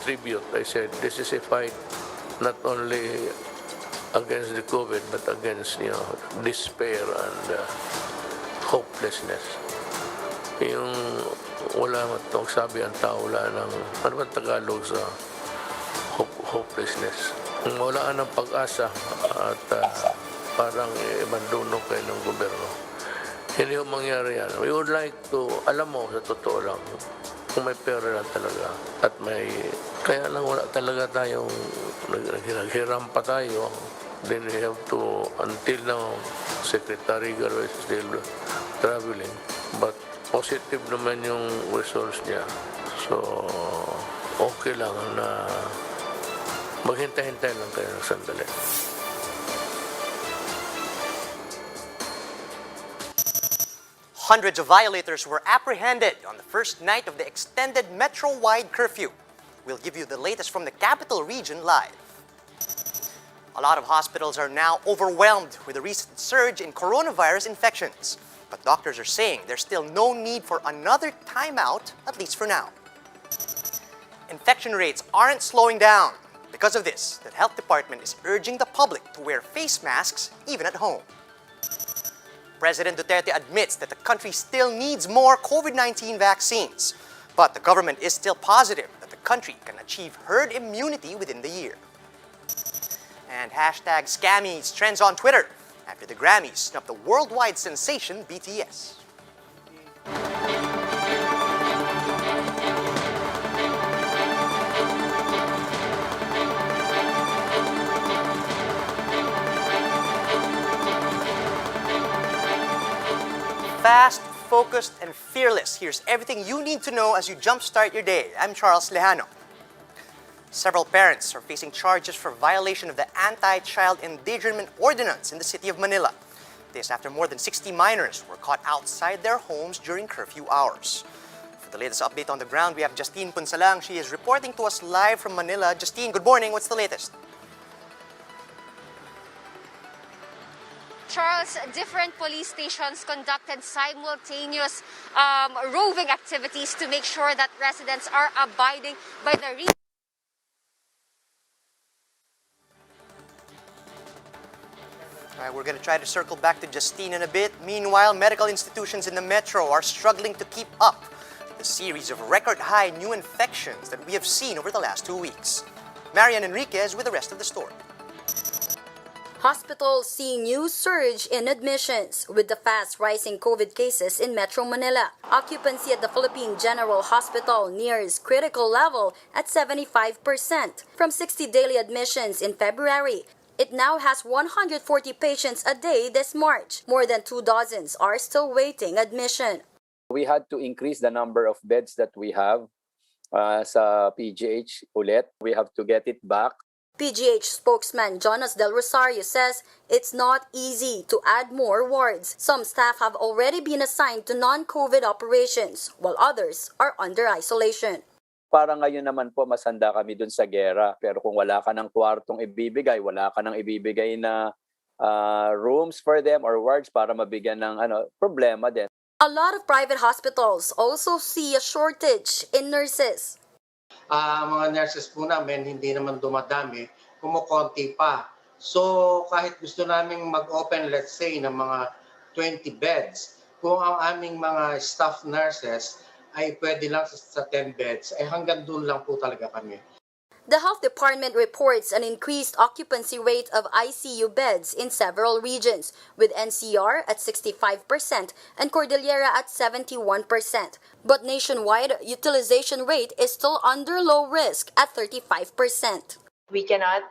tribute. I said, this is a fight not only against the COVID, but against, despair and hopelessness. Yung wala sabi ang tao, wala ng, ano ba Tagalog sa hopelessness? Wala ng pag-asa at parang ibandunong kayo ng gobyerno. Hindi yung mangyari yan. We would like to, alam mo, sa totoo lang, kung may pera lang talaga at kaya lang wala talaga tayong, naghiram pa tayo. Then we have to, until now, Secretary Garvey is still traveling. But positive naman yung results niya. So, okay lang na maghintay-hintay lang kayo ng sandali. Hundreds of violators were apprehended on the first night of the extended metro-wide curfew. We'll give you the latest from the capital region live. A lot of hospitals are now overwhelmed with the recent surge in coronavirus infections. But doctors are saying there's still no need for another timeout, at least for now. Infection rates aren't slowing down. Because of this, the health department is urging the public to wear face masks even at home. President Duterte admits that the country still needs more COVID-19 vaccines, but the government is still positive that the country can achieve herd immunity within the year. And hashtag #Scammies trends on Twitter after the Grammys snubbed the worldwide sensation BTS. Fast, focused, and fearless. Here's everything you need to know as you jumpstart your day. I'm Charles Lejano. Several parents are facing charges for violation of the Anti-Child Endangerment Ordinance in the city of Manila. This after more than 60 minors were caught outside their homes during curfew hours. For the latest update on the ground, we have Justine Punsalang. She is reporting to us live from Manila. Justine, good morning. What's the latest? Charles, different police stations conducted simultaneous roving activities to make sure that residents are abiding by the All right, we're going to try to circle back to Justine in a bit. Meanwhile, medical institutions in the metro are struggling to keep up with the series of record-high new infections that we have seen over the last 2 weeks. Marian Enriquez with the rest of the story. Hospitals see new surge in admissions with the fast rising COVID cases in Metro Manila. Occupancy at the Philippine General Hospital nears critical level at 75%. From 60 daily admissions in February, it now has 140 patients a day this March. More than 2 dozens are still waiting admission. We had to increase the number of beds that we have sa PGH ulit. We have to get it back. PGH spokesman Jonas Del Rosario says it's not easy to add more wards. Some staff have already been assigned to non-COVID operations, while others are under isolation. Para ngayon naman po, masanda kami dun sa gera. Pero kung wala ka ng kwartong ibibigay, wala ka ng ibibigay na rooms for them or wards para mabigyan ng problema din. A lot of private hospitals also see a shortage in nurses. Mga nurses po namin, hindi naman dumadami, kumukonti pa. So kahit gusto naming mag-open, let's say, ng mga 20 beds, kung ang aming mga staff nurses ay pwede lang sa 10 beds, ay hanggang doon lang po talaga kami. The Health Department reports an increased occupancy rate of ICU beds in several regions, with NCR at 65% and Cordillera at 71%. But nationwide, utilization rate is still under low risk at 35%. We cannot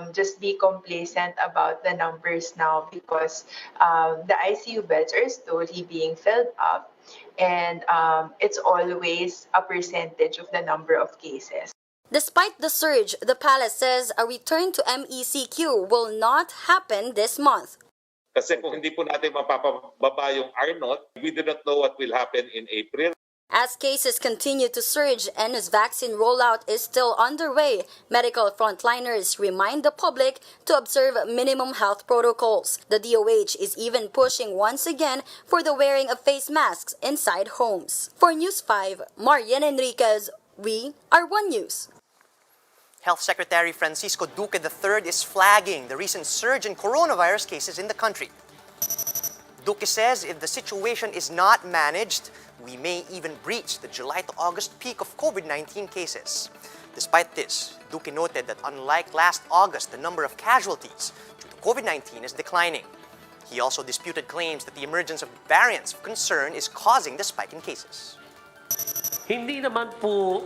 just be complacent about the numbers now because the ICU beds are slowly being filled up, and it's always a percentage of the number of cases. Despite the surge, the palace says a return to MECQ will not happen this month. Kasi kung hindi po natin mapapababa yung R0, we do not know what will happen in April. As cases continue to surge and as vaccine rollout is still underway, medical frontliners remind the public to observe minimum health protocols. The DOH is even pushing once again for the wearing of face masks inside homes. For News 5, Marian Enriquez, we are One News. Health Secretary Francisco Duque III is flagging the recent surge in coronavirus cases in the country. Duque says if the situation is not managed, we may even breach the July to August peak of COVID-19 cases. Despite this, Duque noted that unlike last August, the number of casualties due to COVID-19 is declining. He also disputed claims that the emergence of variants of concern is causing the spike in cases. Hindi naman po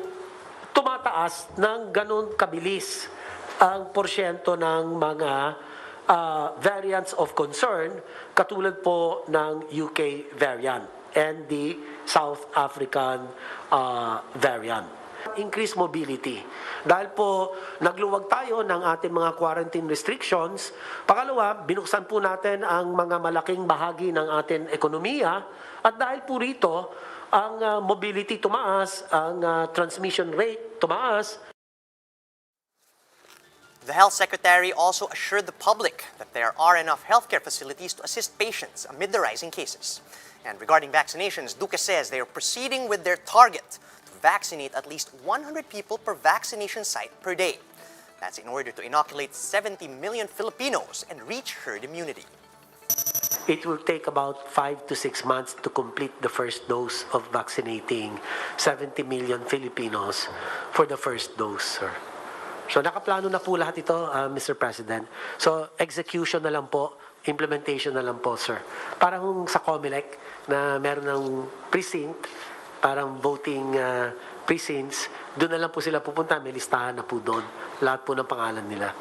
tumataas ng ganun kabilis ang porsyento ng mga variants of concern katulad po ng UK variant and the South African variant. Increased mobility. Dahil po nagluwag tayo ng ating mga quarantine restrictions. Pangalawa, binuksan po natin ang mga malaking bahagi ng ating ekonomiya at dahil po rito, ang mobility tumaas, ang transmission rate tumaas. The Health Secretary also assured the public that there are enough healthcare facilities to assist patients amid the rising cases. And regarding vaccinations, Duque says they are proceeding with their target to vaccinate at least 100 people per vaccination site per day. That's in order to inoculate 70 million Filipinos and reach herd immunity. It will take about 5 to 6 months to complete the first dose of vaccinating 70 million Filipinos for the first dose, sir. So nakaplano na po lahat ito, Mr. President. So execution na lang po, implementation na lang po, sir. Parang sa COMELEC na meron ng precinct, parang voting precincts, doon na lang po sila pupunta, may listahan na po doon. Lahat po ng pangalan nila.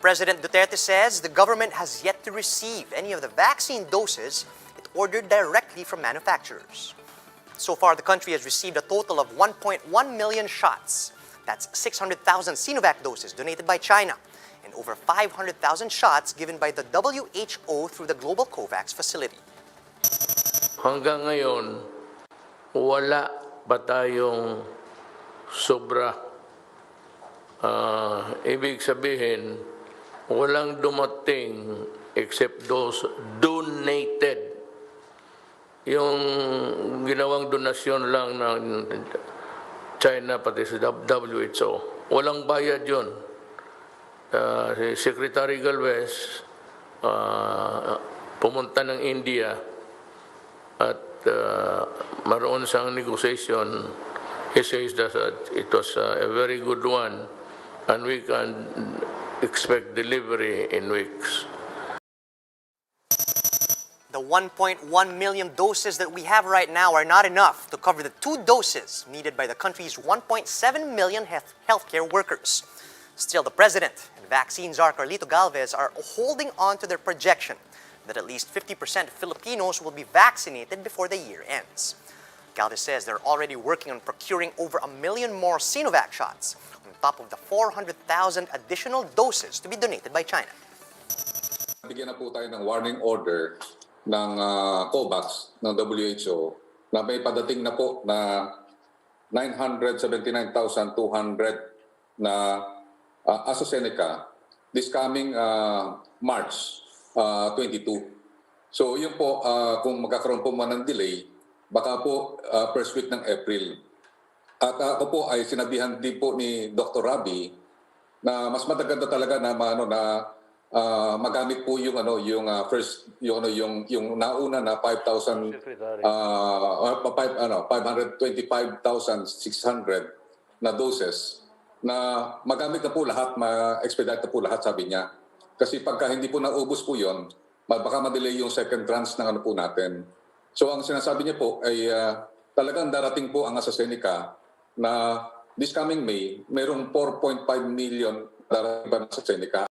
President Duterte says the government has yet to receive any of the vaccine doses it ordered directly from manufacturers. So far, the country has received a total of 1.1 million shots. That's 600,000 Sinovac doses donated by China and over 500,000 shots given by the WHO through the Global COVAX facility. Hanggang ngayon, wala pa tayong sobra. Ibig sabihin, walang dumating except those donated. Yung ginawang donasyon lang ng China pati sa WHO. Walang bayad yun. Si Secretary Galvez pumunta ng India at maroon siyang negotiation. He says that it was a very good one and we can expect delivery in weeks. The 1.1 million doses that we have right now are not enough to cover the 2 doses needed by the country's 1.7 million healthcare workers. Still, the president and vaccine czar Carlito Galvez are holding on to their projection that at least 50% of Filipinos will be vaccinated before the year ends. Galvez says they're already working on procuring over 1 million more Sinovac shots on top of the 400,000 additional doses to be donated by China. Bigyan na po tayo ng warning order ng COVAX ng WHO na may padating na po na 979,200 na AstraZeneca this coming March 22. So yun po, kung magkakaroon po man ng delay, baka po first week ng April. At ako po ay sinabihan din po ni Dr. Rabi na mas maganda talaga na magamit po yung yung nauna na 525,600 na doses na magamit na po lahat, ma-expedite na po lahat, sabi niya. Kasi pagka hindi po naubos po yon, baka ma-delay yung second tranche ng po natin. So ang sinasabi niya po ay talagang darating po ang AstraZeneca na this coming May, mayroong 4.5 million darating pa ng AstraZeneca.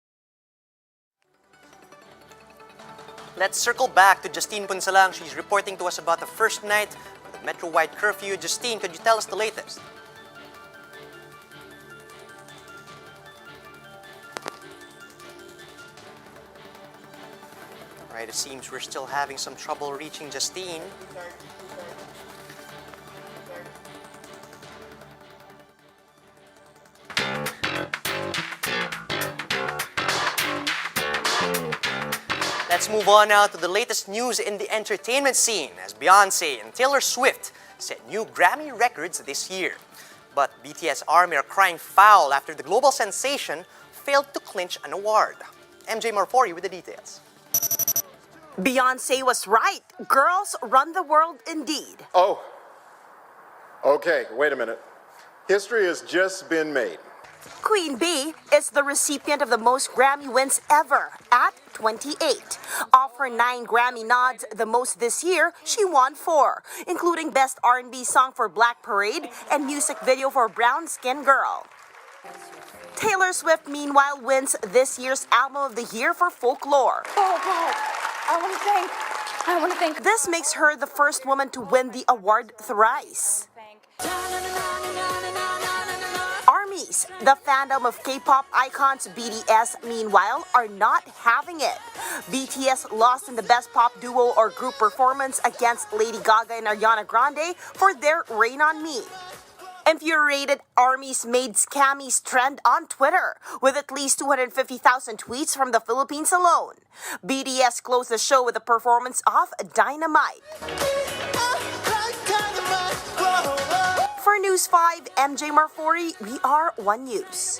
Let's circle back to Justine Punsalang. She's reporting to us about the first night of the metro-wide curfew. Justine, could you tell us the latest? All right, it seems we're still having some trouble reaching Justine. Let's move on now to the latest news in the entertainment scene as Beyonce and Taylor Swift set new Grammy records this year. But BTS ARMY are crying foul after the global sensation failed to clinch an award. MJ Marfori with the details. Beyonce was right. Girls run the world indeed. Oh, okay, wait a minute. History has just been made. Queen Bee is the recipient of the most Grammy wins ever at 28. Of her 9 Grammy nods, the most this year, she won 4, including Best R&B Song for Black Parade and Music Video for Brown Skin Girl. Taylor Swift, meanwhile, wins this year's Album of the Year for Folklore. I want to thank. This makes her the first woman to win the award thrice. ARMYs, the fandom of K-pop icons BTS, meanwhile, are not having it. BTS lost in the Best Pop Duo or Group Performance against Lady Gaga and Ariana Grande for their Rain on Me. Infuriated ARMYs made scammies trend on Twitter, with at least 250,000 tweets from the Philippines alone. BTS closed the show with a performance of Dynamite. For News 5, MJ Marfori, we are One News.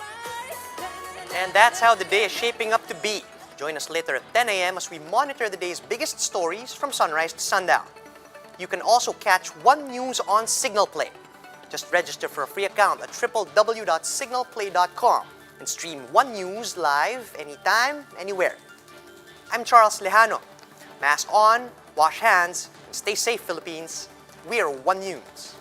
And that's how the day is shaping up to be. Join us later at 10 a.m. as we monitor the day's biggest stories from sunrise to sundown. You can also catch One News on Signal Play. Just register for a free account at www.signalplay.com and stream One News live anytime, anywhere. I'm Charles Lejano. Mask on, wash hands, and stay safe, Philippines. We are One News.